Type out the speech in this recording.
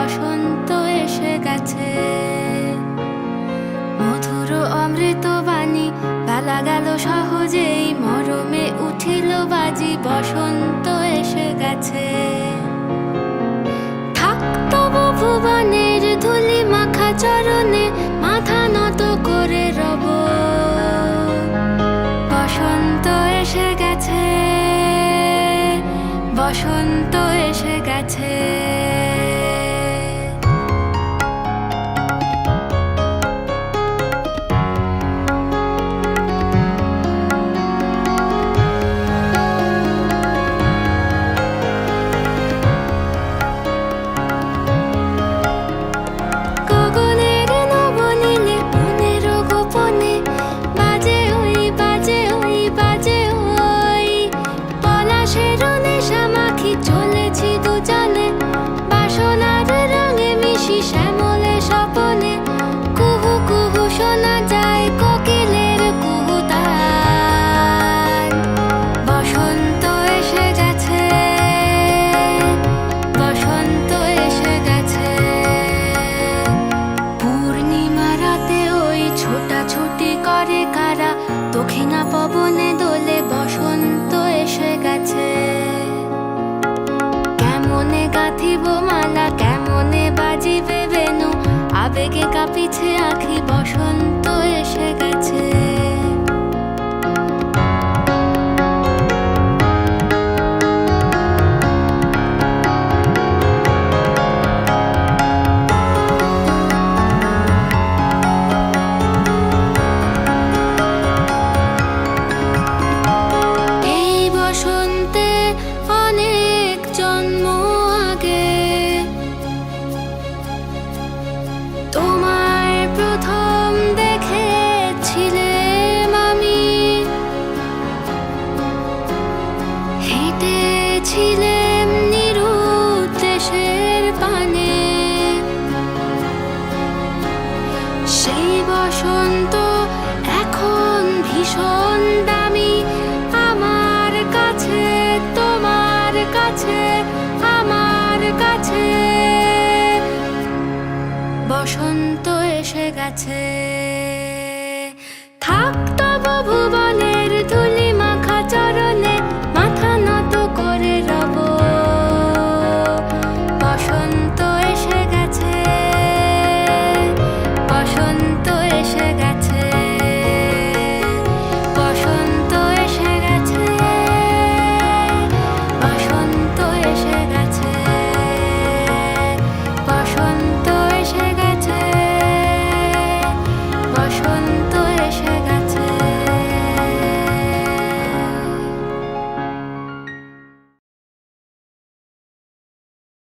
বসন্ত এসে গেছে। মধুর অমৃত বাণী বেলা গেল সহজেই, মরমে উঠিল বাজি, বসন্ত এসে গেছে। থাক তবু ভুবনের ধুলি মাখা চরণে, মাথা নত করে রব। বসন্ত এসে গেছে, বসন্ত এসে গেছে। দক্ষিণা পবনে দোলে, বসন্ত এসে গেছে। কেমনে গাঁথিব মালা, কেমনে বাজিবে বেনু, আবেগে কাঁপিছে আঁখি, বসন্ত এসে গেছে। তোমায় প্রথম দেখেছিলাম আমি, হেঁটেছিলাম নিরুদ্দেশের পানে। সেই বসন্ত এখন ভীষণ দামি আমার কাছে, তোমার কাছে, আমার কাছে। বসন্ত এসে গেছে।